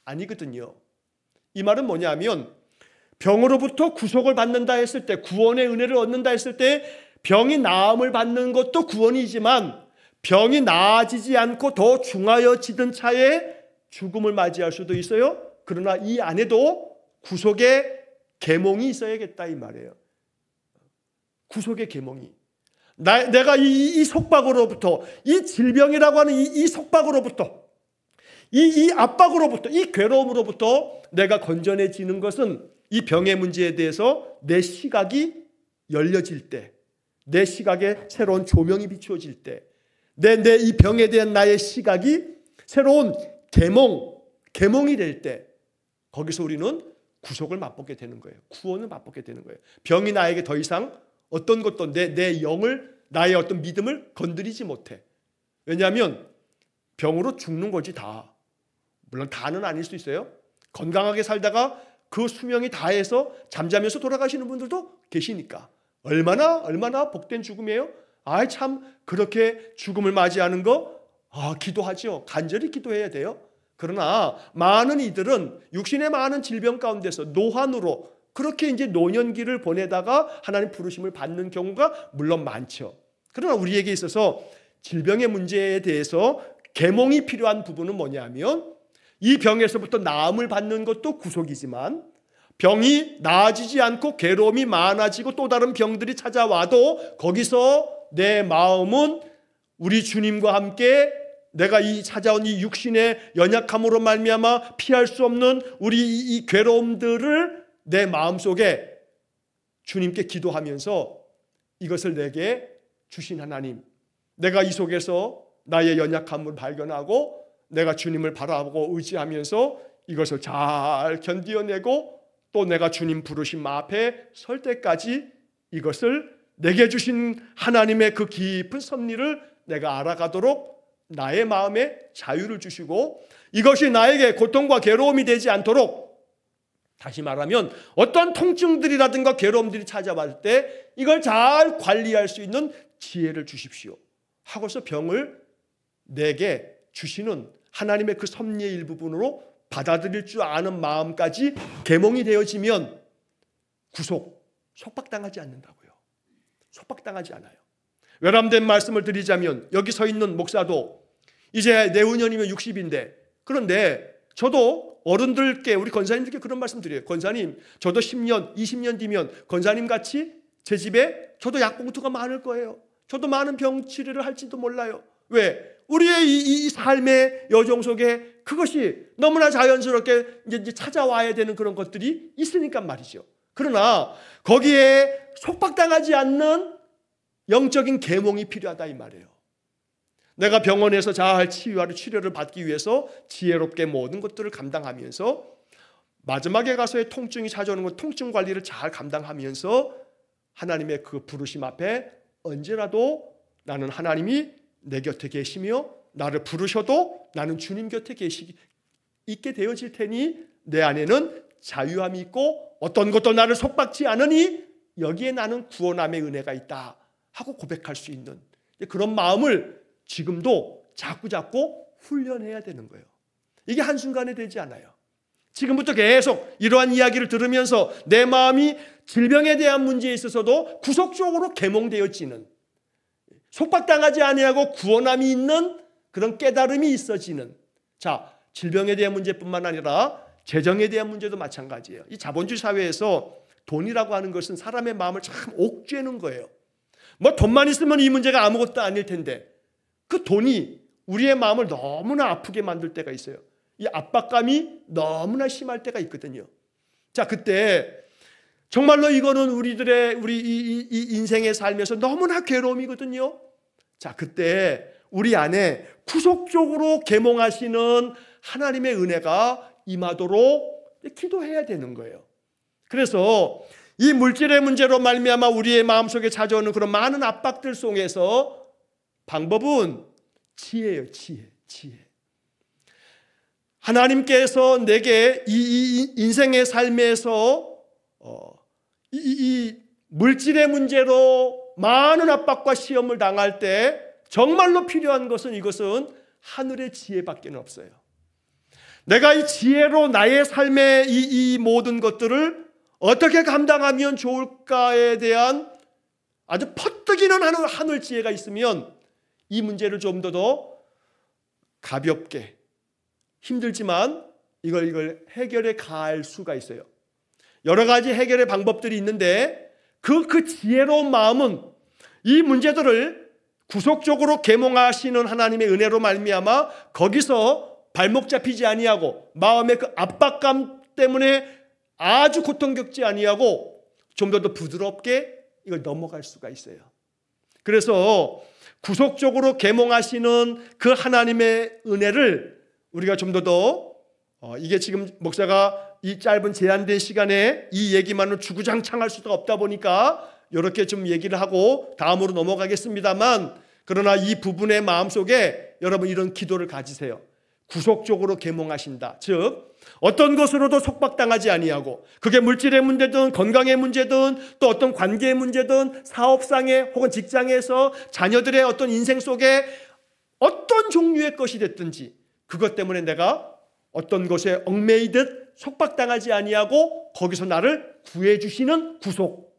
Speaker 1: 아니거든요. 이 말은 뭐냐면 병으로부터 구속을 받는다 했을 때, 구원의 은혜를 얻는다 했을 때 병이 나음을 받는 것도 구원이지만 병이 나아지지 않고 더 중하여지던 차에 죽음을 맞이할 수도 있어요. 그러나 이 안에도 구속의 계몽이 있어야겠다 이 말이에요. 구속의 계몽이. 내가 이 속박으로부터, 이 질병이라고 하는 이 속박으로부터, 이 압박으로부터, 이 괴로움으로부터 내가 건전해지는 것은 이 병의 문제에 대해서 내 시각이 열려질 때, 내 시각에 새로운 조명이 비추어질 때, 내 이 병에 대한 나의 시각이 새로운 계몽이 될 때, 거기서 우리는 구속을 맛보게 되는 거예요. 구원을 맛보게 되는 거예요. 병이 나에게 더 이상 어떤 것도 내 영을, 나의 어떤 믿음을 건드리지 못해. 왜냐하면 병으로 죽는 거지 다. 물론 다는 아닐 수 있어요. 건강하게 살다가 그 수명이 다해서 잠자면서 돌아가시는 분들도 계시니까. 얼마나 복된 죽음이에요. 참 그렇게 죽음을 맞이하는 거 기도하죠. 간절히 기도해야 돼요. 그러나 많은 이들은 육신의 많은 질병 가운데서 노환으로 그렇게 이제 노년기를 보내다가 하나님 부르심을 받는 경우가 물론 많죠. 그러나 우리에게 있어서 질병의 문제에 대해서 계몽이 필요한 부분은 뭐냐면 이 병에서부터 나음을 받는 것도 구속이지만 병이 나아지지 않고 괴로움이 많아지고 또 다른 병들이 찾아와도 거기서 내 마음은 우리 주님과 함께 내가 이 찾아온 이 육신의 연약함으로 말미암아 피할 수 없는 우리 이 괴로움들을 내 마음속에 주님께 기도하면서 이것을 내게 주신 하나님, 내가 이 속에서 나의 연약함을 발견하고 내가 주님을 바라보고 의지하면서 이것을 잘 견디어내고 또 내가 주님 부르심 앞에 설 때까지 이것을 내게 주신 하나님의 그 깊은 섭리를 내가 알아가도록 나의 마음에 자유를 주시고 이것이 나에게 고통과 괴로움이 되지 않도록, 다시 말하면 어떤 통증들이라든가 괴로움들이 찾아왔을 때 이걸 잘 관리할 수 있는 지혜를 주십시오 하고서 병을 내게 주시는 하나님의 그 섭리의 일부분으로 받아들일 줄 아는 마음까지 계몽이 되어지면 속박당하지 않는다고요. 속박당하지 않아요. 외람된 말씀을 드리자면 여기 서 있는 목사도 이제 내후년이면 60인데, 그런데 저도 어른들께, 우리 권사님들께 그런 말씀 드려요. 권사님, 저도 10년, 20년 뒤면 권사님 같이 제 집에 저도 약봉투가 많을 거예요. 저도 많은 병 치료를 할지도 몰라요. 왜? 우리의 이 삶의 여정 속에 그것이 너무나 자연스럽게 이제 찾아와야 되는 그런 것들이 있으니까 말이죠. 그러나 거기에 속박당하지 않는 영적인 계몽이 필요하다 이 말이에요. 내가 병원에서 잘 치료를 받기 위해서 지혜롭게 모든 것들을 감당하면서 마지막에 가서의 통증이 찾아오는 건 통증 관리를 잘 감당하면서 하나님의 그 부르심 앞에 언제라도 나는 하나님이 내 곁에 계시며 나를 부르셔도 나는 주님 곁에 있게 되어질 테니 내 안에는 자유함이 있고 어떤 것도 나를 속박지 않으니 여기에 나는 구원함의 은혜가 있다 하고 고백할 수 있는 그런 마음을 지금도 자꾸 훈련해야 되는 거예요. 이게 한순간에 되지 않아요. 지금부터 계속 이러한 이야기를 들으면서 내 마음이 질병에 대한 문제에 있어서도 구속적으로 계몽되어지는, 속박당하지 아니하고 구원함이 있는 그런 깨달음이 있어지는, 자, 질병에 대한 문제뿐만 아니라 재정에 대한 문제도 마찬가지예요. 이 자본주의 사회에서 돈이라고 하는 것은 사람의 마음을 참 옥죄는 거예요. 뭐 돈만 있으면 이 문제가 아무것도 아닐 텐데 그 돈이 우리의 마음을 너무나 아프게 만들 때가 있어요. 이 압박감이 너무나 심할 때가 있거든요. 자, 그때 정말로 이거는 우리 이 인생의 삶에서 너무나 괴로움이거든요. 자, 그때 우리 안에 구속적으로 계몽하시는 하나님의 은혜가 임하도록 기도해야 되는 거예요. 그래서 이 물질의 문제로 말미암아 우리의 마음속에 찾아오는 그런 많은 압박들 속에서 방법은 지혜예요. 지혜. 하나님께서 내게 이 인생의 삶에서 이 물질의 문제로 많은 압박과 시험을 당할 때 정말로 필요한 것은, 이것은 하늘의 지혜밖에 없어요. 내가 이 지혜로 나의 삶의 이 모든 것들을 어떻게 감당하면 좋을까에 대한 아주 퍼뜩이는 하늘 지혜가 있으면 이 문제를 좀 더 가볍게, 힘들지만 이걸 해결해 갈 수가 있어요. 여러 가지 해결의 방법들이 있는데 그 지혜로운 마음은 이 문제들을 구속적으로 계몽하시는 하나님의 은혜로 말미암아 거기서 발목 잡히지 아니하고 마음의 그 압박감 때문에 아주 고통 겪지 아니하고 좀 더 부드럽게 이걸 넘어갈 수가 있어요. 그래서 구속적으로 계몽하시는 그 하나님의 은혜를 우리가 좀 더 이게 지금 목사가 이 짧은 제한된 시간에 이 얘기만은 주구장창할 수가 없다 보니까 이렇게 좀 얘기를 하고 다음으로 넘어가겠습니다만, 그러나 이 부분의 마음속에 여러분 이런 기도를 가지세요. 구속적으로 계몽하신다. 즉 어떤 것으로도 속박당하지 아니하고, 그게 물질의 문제든 건강의 문제든 또 어떤 관계의 문제든 사업상의 혹은 직장에서 자녀들의 어떤 인생 속에 어떤 종류의 것이 됐든지 그것 때문에 내가 어떤 것에 얽매이듯 속박당하지 아니하고 거기서 나를 구해주시는 구속,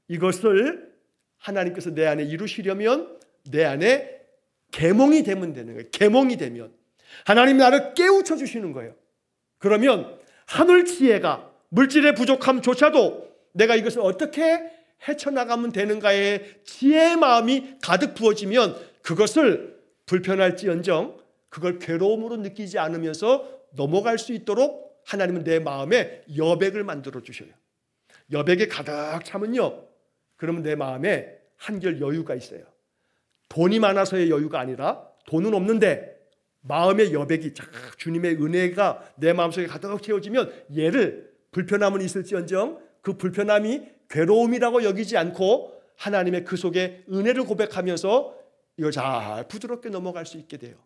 Speaker 1: 이것을 하나님께서 내 안에 이루시려면 내 안에 계몽이 되면 되는 거예요. 계몽이 되면 하나님이 나를 깨우쳐 주시는 거예요. 그러면 하늘 지혜가 물질의 부족함조차도 내가 이것을 어떻게 헤쳐나가면 되는가의 지혜의 마음이 가득 부어지면 그것을 불편할지언정 그걸 괴로움으로 느끼지 않으면서 넘어갈 수 있도록 하나님은 내 마음에 여백을 만들어 주셔요. 여백에 가득 차면요, 그러면 내 마음에 한결 여유가 있어요. 돈이 많아서의 여유가 아니라 돈은 없는데 마음의 여백이 주님의 은혜가 내 마음속에 가득 채워지면 얘를 불편함은 있을지언정 그 불편함이 괴로움이라고 여기지 않고 하나님의 그 속에 은혜를 고백하면서 이걸 잘 부드럽게 넘어갈 수 있게 돼요.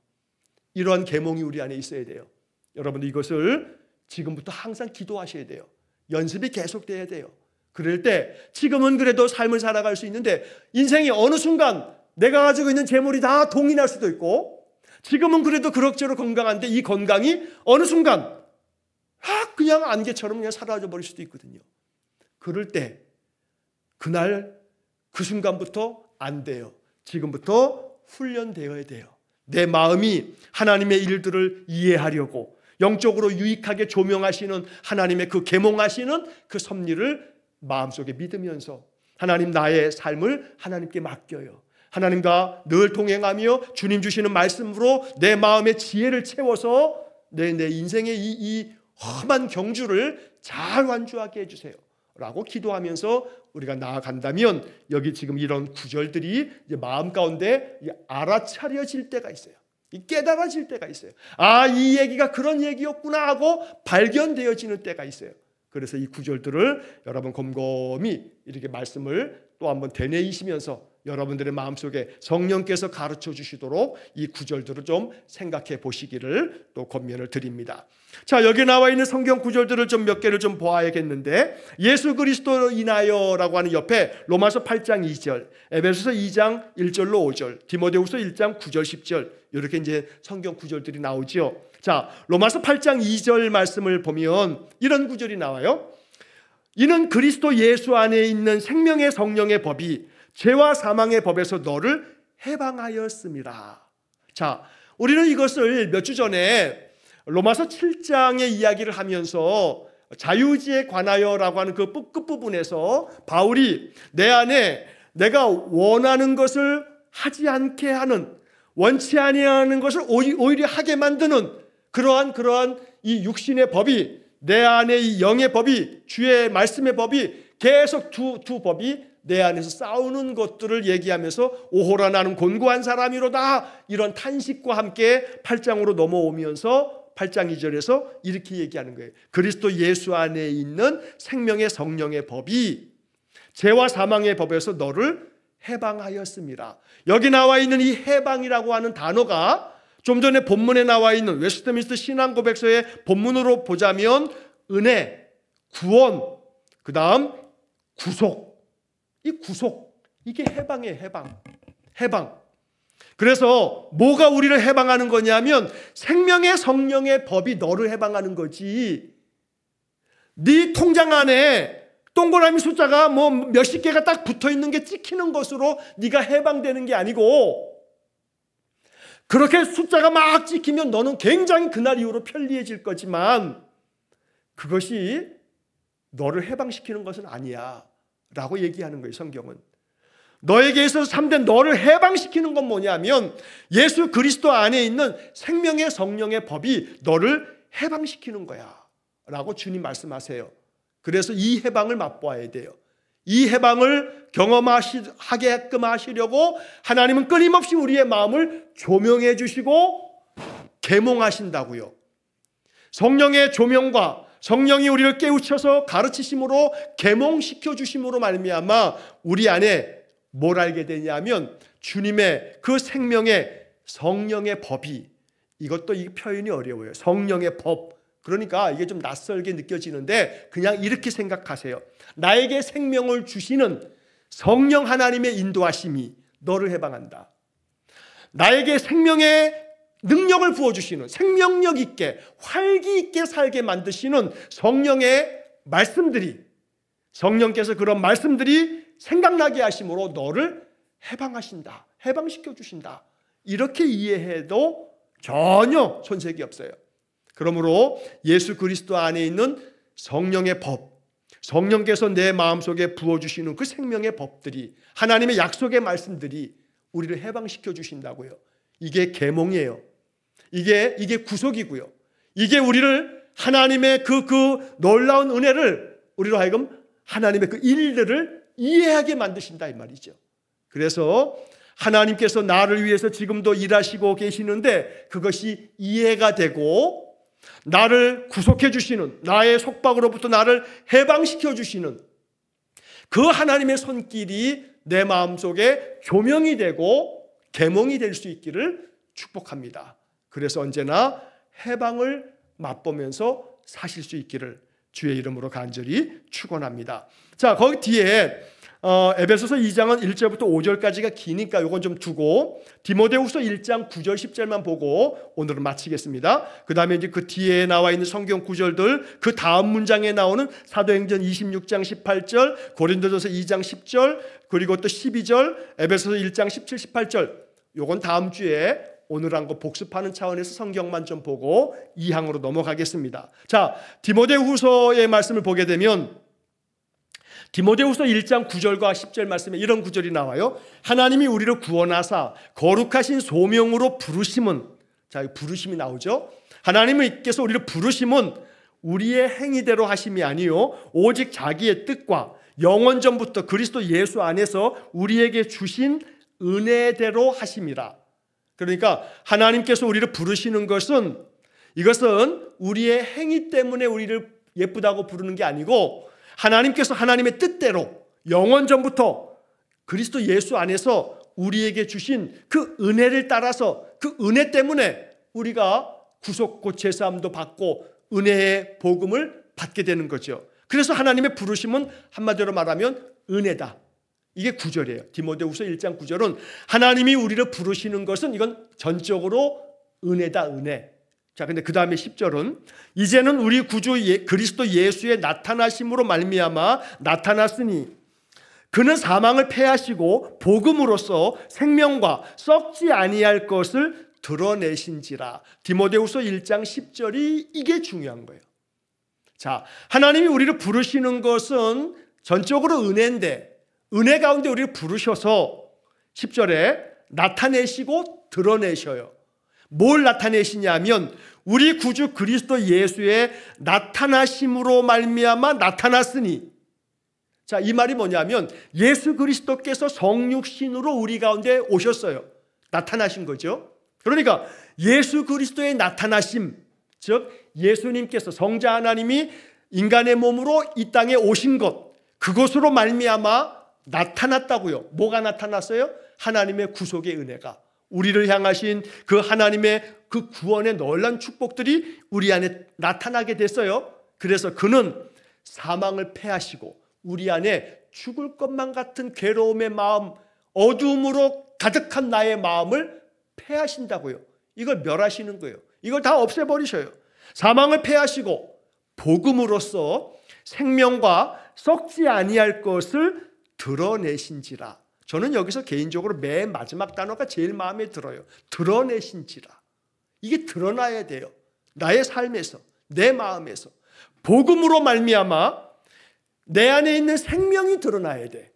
Speaker 1: 이러한 계몽이 우리 안에 있어야 돼요. 여러분들 이것을 지금부터 항상 기도하셔야 돼요. 연습이 계속돼야 돼요. 그럴 때 지금은 그래도 삶을 살아갈 수 있는데 인생이 어느 순간 내가 가지고 있는 재물이 다 동이 날 수도 있고, 지금은 그래도 그럭저럭 건강한데 이 건강이 어느 순간 그냥 안개처럼 그냥 사라져 버릴 수도 있거든요. 그럴 때 그날 그 순간부터 안 돼요. 지금부터 훈련되어야 돼요. 내 마음이 하나님의 일들을 이해하려고 영적으로 유익하게 조명하시는 하나님의 그 계몽하시는 그 섭리를 마음속에 믿으면서 하나님 나의 삶을 하나님께 맡겨요. 하나님과 늘 동행하며 주님 주시는 말씀으로 내 마음의 지혜를 채워서 내 인생의 이 험한 경주를 잘 완주하게 해주세요 라고 기도하면서 우리가 나아간다면 여기 지금 이런 구절들이 이제 마음 가운데 알아차려질 때가 있어요. 깨달아질 때가 있어요. 이 얘기가 그런 얘기였구나 하고 발견되어지는 때가 있어요. 그래서 이 구절들을 여러분 곰곰이 이렇게 말씀을 또 한번 되뇌이시면서 여러분들의 마음속에 성령께서 가르쳐 주시도록 이 구절들을 좀 생각해 보시기를 또 권면을 드립니다. 자, 여기 나와 있는 성경 구절들을 좀 몇 개를 좀 보아야겠는데, 예수 그리스도로 인하여라고 하는 옆에 로마서 8장 2절, 에베소서 2장 1절로 5절, 디모데후서 1장 9절 10절 이렇게 이제 성경 구절들이 나오죠. 자, 로마서 8장 2절 말씀을 보면 이런 구절이 나와요. 이는 그리스도 예수 안에 있는 생명의 성령의 법이 죄와 사망의 법에서 너를 해방하였습니다. 자, 우리는 이것을 몇 주 전에 로마서 7장의 이야기를 하면서 자유의지에 관하여라고 하는 그 끝부분에서 바울이 내 안에 내가 원하는 것을 하지 않게 하는, 원치 아니하는 것을 오히려 하게 만드는 그러한 이 육신의 법이, 내 안에 이 영의 법이, 주의 말씀의 법이 계속 두 법이 내 안에서 싸우는 것들을 얘기하면서 오호라 나는 곤고한 사람이로다, 이런 탄식과 함께 8장으로 넘어오면서 8장 2절에서 이렇게 얘기하는 거예요. 그리스도 예수 안에 있는 생명의 성령의 법이 죄와 사망의 법에서 너를 해방하였습니다. 여기 나와 있는 이 해방이라고 하는 단어가 좀 전에 본문에 나와 있는 웨스트민스터 신앙고백서의 본문으로 보자면 은혜, 구원, 그 다음 구속, 이 구속, 이게 해방이에요. 해방. 그래서 뭐가 우리를 해방하는 거냐면 생명의 성령의 법이 너를 해방하는 거지. 네 통장 안에 동그라미 숫자가 뭐 몇십 개가 딱 붙어 있는 게 찍히는 것으로 네가 해방되는 게 아니고, 그렇게 숫자가 막 찍히면 너는 굉장히 그날 이후로 편리해질 거지만 그것이 너를 해방시키는 것은 아니야 라고 얘기하는 거예요. 성경은 너에게 있어서 참된 너를 해방시키는 건 뭐냐면 예수 그리스도 안에 있는 생명의 성령의 법이 너를 해방시키는 거야 라고 주님 말씀하세요. 그래서 이 해방을 맛보아야 돼요. 이 해방을 경험하게끔 하시려고 하나님은 끊임없이 우리의 마음을 조명해 주시고 계몽하신다고요. 성령의 조명과 성령이 우리를 깨우쳐서 가르치심으로 계몽시켜 주심으로 말미암아 우리 안에 뭘 알게 되냐면 주님의 그 생명의 성령의 법이, 이것도 이 표현이 어려워요. 성령의 법. 그러니까 이게 좀 낯설게 느껴지는데 그냥 이렇게 생각하세요. 나에게 생명을 주시는 성령 하나님의 인도하심이 너를 해방한다. 나에게 생명의 능력을 부어주시는, 생명력 있게 활기 있게 살게 만드시는 성령의 말씀들이, 성령께서 그런 말씀들이 생각나게 하심으로 너를 해방하신다, 해방시켜 주신다, 이렇게 이해해도 전혀 손색이 없어요. 그러므로 예수 그리스도 안에 있는 성령의 법, 성령께서 내 마음속에 부어주시는 그 생명의 법들이, 하나님의 약속의 말씀들이 우리를 해방시켜 주신다고요. 이게 계몽이에요. 이게 구속이고요. 이게 우리를 하나님의 그 놀라운 은혜를, 우리로 하여금 하나님의 그 일들을 이해하게 만드신다 이 말이죠. 그래서 하나님께서 나를 위해서 지금도 일하시고 계시는데 그것이 이해가 되고 나를 구속해 주시는, 나의 속박으로부터 나를 해방시켜 주시는 그 하나님의 손길이 내 마음속에 조명이 되고 계몽이 될 수 있기를 축복합니다. 그래서 언제나 해방을 맛보면서 사실 수 있기를 주의 이름으로 간절히 축원합니다. 자, 거기 뒤에 에베소서 2장은 1절부터 5절까지가 기니까 이건 좀 두고 디모데후서 1장 9절 10절만 보고 오늘은 마치겠습니다. 그 다음에 이제 그 뒤에 나와 있는 성경 구절들, 그 다음 문장에 나오는 사도행전 26장 18절, 고린도전서 2장 10절, 그리고 또 12절, 에베소서 1장 17, 18절, 요건 다음 주에 오늘 한 거 복습하는 차원에서 성경만 좀 보고 2항으로 넘어가겠습니다. 자, 디모데후서의 말씀을 보게 되면 디모데후서 1장 9절과 10절 말씀에 이런 구절이 나와요. 하나님이 우리를 구원하사 거룩하신 소명으로 부르심은, 자, 부르심이 나오죠. 하나님께서 우리를 부르심은 우리의 행위대로 하심이 아니요 오직 자기의 뜻과 영원전부터 그리스도 예수 안에서 우리에게 주신 은혜대로 하심이라. 그러니까 하나님께서 우리를 부르시는 것은, 이것은 우리의 행위 때문에 우리를 예쁘다고 부르는 게 아니고 하나님께서 하나님의 뜻대로 영원전부터 그리스도 예수 안에서 우리에게 주신 그 은혜를 따라서, 그 은혜 때문에 우리가 구속고 제사함도 받고 은혜의 복음을 받게 되는 거죠. 그래서 하나님의 부르심은 한마디로 말하면 은혜다. 이게 9절이에요. 디모데후서 1장 9절은 하나님이 우리를 부르시는 것은 이건 전적으로 은혜다, 은혜. 자, 근데 그 다음에 10절은 이제는 우리 구주 그리스도 예수의 나타나심으로 말미암아 나타났으니 그는 사망을 패하시고 복음으로써 생명과 썩지 아니할 것을 드러내신지라. 디모데후서 1장 10절이 이게 중요한 거예요. 자, 하나님이 우리를 부르시는 것은 전적으로 은혜인데 은혜 가운데 우리를 부르셔서 10절에 나타내시고 드러내셔요. 뭘 나타내시냐면 우리 구주 그리스도 예수의 나타나심으로 말미암아 나타났으니, 자, 이 말이 뭐냐면 예수 그리스도께서 성육신으로 우리 가운데 오셨어요. 나타나신 거죠. 그러니까 예수 그리스도의 나타나심, 즉 예수님께서, 성자 하나님이 인간의 몸으로 이 땅에 오신 것, 그것으로 말미암아 나타났다고요. 뭐가 나타났어요? 하나님의 구속의 은혜가, 우리를 향하신 그 하나님의 그 구원의 놀라운 축복들이 우리 안에 나타나게 됐어요. 그래서 그는 사망을 패하시고 우리 안에 죽을 것만 같은 괴로움의 마음, 어두움으로 가득한 나의 마음을 패하신다고요. 이걸 멸하시는 거예요. 이걸 다 없애버리셔요. 사망을 패하시고 복음으로써 생명과 썩지 아니할 것을 드러내신지라. 저는 여기서 개인적으로 맨 마지막 단어가 제일 마음에 들어요. 드러내신지라. 이게 드러나야 돼요. 나의 삶에서, 내 마음에서. 복음으로 말미암아 내 안에 있는 생명이 드러나야 돼.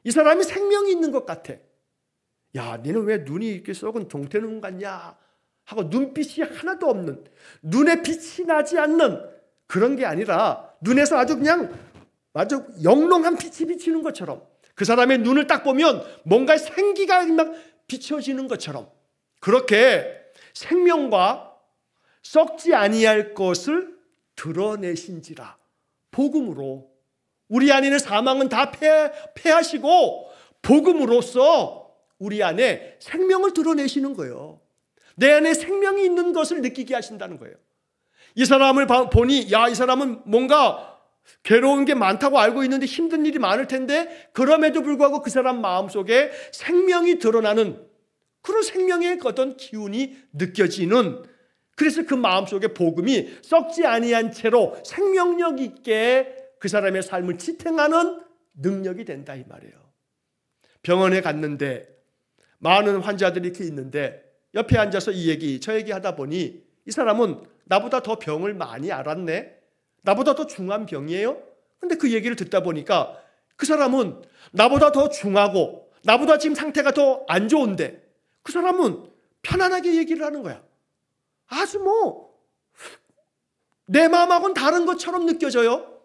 Speaker 1: 이 사람이 생명이 있는 것 같아. 야, 너는 왜 눈이 이렇게 썩은 동태눈 같냐 하고 눈빛이 하나도 없는, 눈에 빛이 나지 않는 그런 게 아니라 눈에서 아주 그냥 아주 영롱한 빛이 비치는 것처럼, 그 사람의 눈을 딱 보면 뭔가 생기가 막 비춰지는 것처럼, 그렇게 생명과 썩지 아니할 것을 드러내신지라. 복음으로 우리 안에 있는 사망은 다 패하시고 복음으로써 우리 안에 생명을 드러내시는 거예요. 내 안에 생명이 있는 것을 느끼게 하신다는 거예요. 이 사람을 보니 야, 이 사람은 뭔가 괴로운 게 많다고 알고 있는데 힘든 일이 많을 텐데, 그럼에도 불구하고 그 사람 마음속에 생명이 드러나는 그런 생명의 어떤 기운이 느껴지는, 그래서 그 마음속에 복음이 썩지 아니한 채로 생명력 있게 그 사람의 삶을 지탱하는 능력이 된다 이 말이에요. 병원에 갔는데 많은 환자들이 이렇게 있는데 옆에 앉아서 이 얘기 저 얘기 하다 보니 이 사람은 나보다 더 병을 많이 알았네, 나보다 더 중한 병이에요. 근데 그 얘기를 듣다 보니까 그 사람은 나보다 더 중하고 나보다 지금 상태가 더 안 좋은데 그 사람은 편안하게 얘기를 하는 거야. 아주 내 마음하고는 다른 것처럼 느껴져요.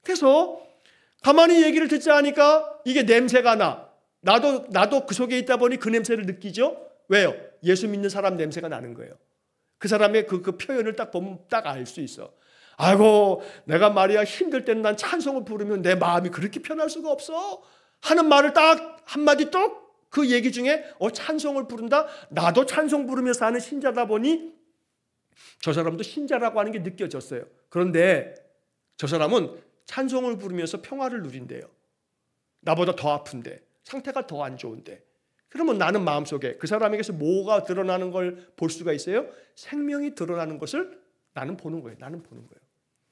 Speaker 1: 그래서 가만히 얘기를 듣자 하니까 이게 냄새가 나. 나도 그 속에 있다 보니 그 냄새를 느끼죠. 왜요? 예수 믿는 사람 냄새가 나는 거예요. 그 사람의 그 표현을 딱 보면 딱 알 수 있어. 아이고, 내가 말이야 힘들 때는 난 찬송을 부르면 내 마음이 그렇게 편할 수가 없어 하는 말을 딱 한마디 또 그 얘기 중에 찬송을 부른다. 나도 찬송 부르면서 하는 신자다 보니 저 사람도 신자라고 하는 게 느껴졌어요. 그런데 저 사람은 찬송을 부르면서 평화를 누린대요. 나보다 더 아픈데, 상태가 더 안 좋은데. 그러면 나는 마음속에 그 사람에게서 뭐가 드러나는 걸 볼 수가 있어요? 생명이 드러나는 것을 나는 보는 거예요. 나는 보는 거예요.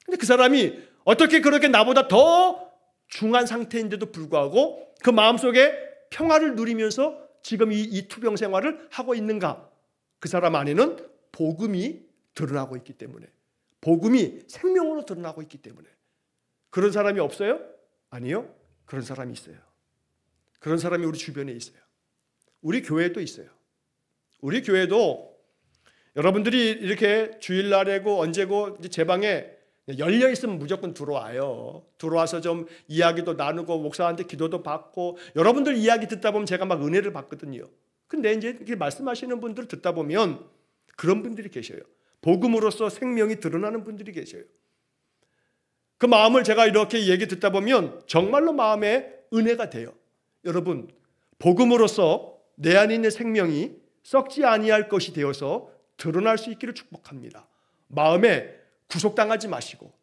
Speaker 1: 근데 그 사람이 어떻게 그렇게 나보다 더 중한 상태인데도 불구하고 그 마음속에 평화를 누리면서 지금 이 투병 생활을 하고 있는가? 그 사람 안에는 복음이 드러나고 있기 때문에, 복음이 생명으로 드러나고 있기 때문에. 그런 사람이 없어요? 아니요. 그런 사람이 있어요. 그런 사람이 우리 주변에 있어요. 우리 교회도 있어요. 우리 교회도 여러분들이 이렇게 주일날이고 언제고 제 방에 열려 있으면 무조건 들어와요. 들어와서 좀 이야기도 나누고 목사한테 기도도 받고, 여러분들 이야기 듣다 보면 제가 막 은혜를 받거든요. 근데 이제 이렇게 말씀하시는 분들 듣다 보면 그런 분들이 계셔요. 복음으로써 생명이 드러나는 분들이 계셔요. 그 마음을 제가 이렇게 얘기 듣다 보면 정말로 마음에 은혜가 돼요. 여러분, 복음으로써 내 안에 있는 생명이 썩지 아니할 것이 되어서 드러날 수 있기를 축복합니다. 마음에 구속당하지 마시고,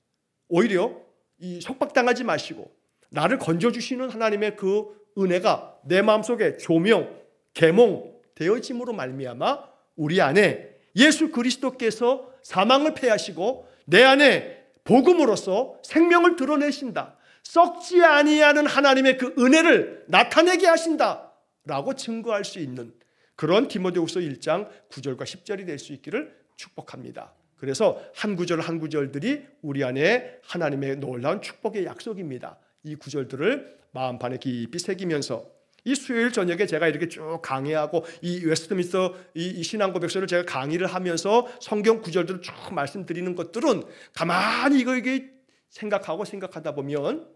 Speaker 1: 오히려 이 속박당하지 마시고, 나를 건져주시는 하나님의 그 은혜가 내 마음속에 조명, 계몽 되어짐으로 말미암아 우리 안에 예수 그리스도께서 사망을 패하시고 내 안에 복음으로써 생명을 드러내신다, 썩지 아니하는 하나님의 그 은혜를 나타내게 하신다라고 증거할 수 있는 그런 디모데후서 1장 9절과 10절이 될 수 있기를 축복합니다. 그래서 한 구절 한 구절들이 우리 안에 하나님의 놀라운 축복의 약속입니다. 이 구절들을 마음판에 깊이 새기면서 이 수요일 저녁에 제가 이렇게 쭉 강의하고 이 웨스트민스터 이 신앙고백서를 제가 강의를 하면서 성경 구절들을 쭉 말씀드리는 것들은 가만히 이게 생각하다 보면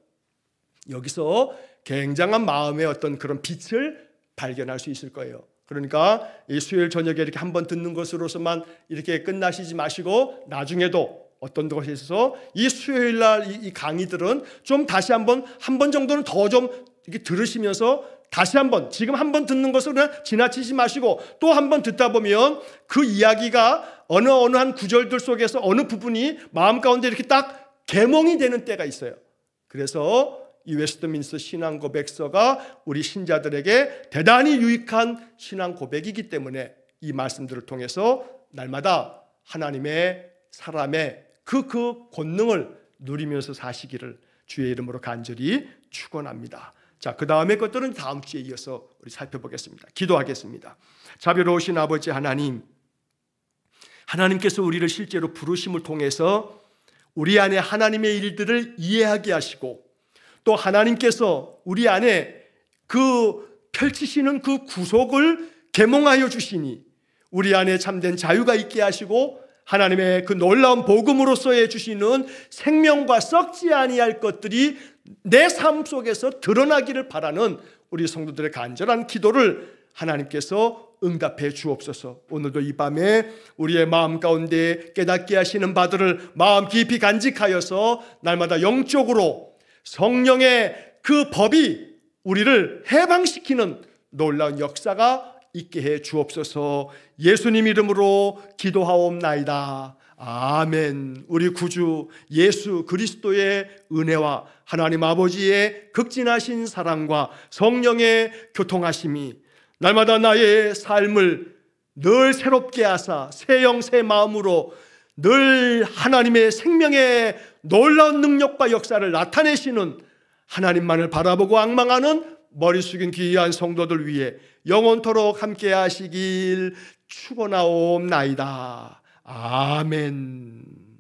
Speaker 1: 여기서 굉장한 마음의 어떤 그런 빛을 발견할 수 있을 거예요. 그러니까 이 수요일 저녁에 이렇게 한번 듣는 것으로서만 이렇게 끝나시지 마시고 나중에도 어떤 것에 있어서 이 수요일 날 이 강의들은 좀 다시 한 번 정도는 더 좀 이렇게 들으시면서 다시 한번, 지금 한번 듣는 것을 그냥 지나치지 마시고 또 한번 듣다 보면 그 이야기가 어느 한 구절들 속에서 어느 부분이 마음 가운데 이렇게 딱 계몽이 되는 때가 있어요. 그래서 이 웨스트민스터 신앙 고백서가 우리 신자들에게 대단히 유익한 신앙 고백이기 때문에 이 말씀들을 통해서 날마다 하나님의 사람의 그 권능을 누리면서 사시기를 주의 이름으로 간절히 축원합니다. 자, 그 다음의 것들은 다음 주에 이어서 우리 살펴보겠습니다. 기도하겠습니다. 자비로우신 아버지 하나님, 하나님께서 우리를 실제로 부르심을 통해서 우리 안에 하나님의 일들을 이해하게 하시고 또 하나님께서 우리 안에 펼치시는 그 구속을 계몽하여 주시니 우리 안에 참된 자유가 있게 하시고 하나님의 그 놀라운 복음으로서 해주시는 생명과 썩지 아니할 것들이 내 삶 속에서 드러나기를 바라는 우리 성도들의 간절한 기도를 하나님께서 응답해 주옵소서. 오늘도 이 밤에 우리의 마음 가운데 깨닫게 하시는 바들을 마음 깊이 간직하여서 날마다 영적으로 성령의 그 법이 우리를 해방시키는 놀라운 역사가 있게 해 주옵소서. 예수님 이름으로 기도하옵나이다. 아멘. 우리 구주 예수 그리스도의 은혜와 하나님 아버지의 극진하신 사랑과 성령의 교통하심이 날마다 나의 삶을 늘 새롭게 하사 새 영 새 마음으로 늘 하나님의 생명의 놀라운 능력과 역사를 나타내시는 하나님만을 바라보고 앙망하는 머리 숙인 귀한 성도들 위해 영원토록 함께 하시길 축원하옵나이다. 아멘.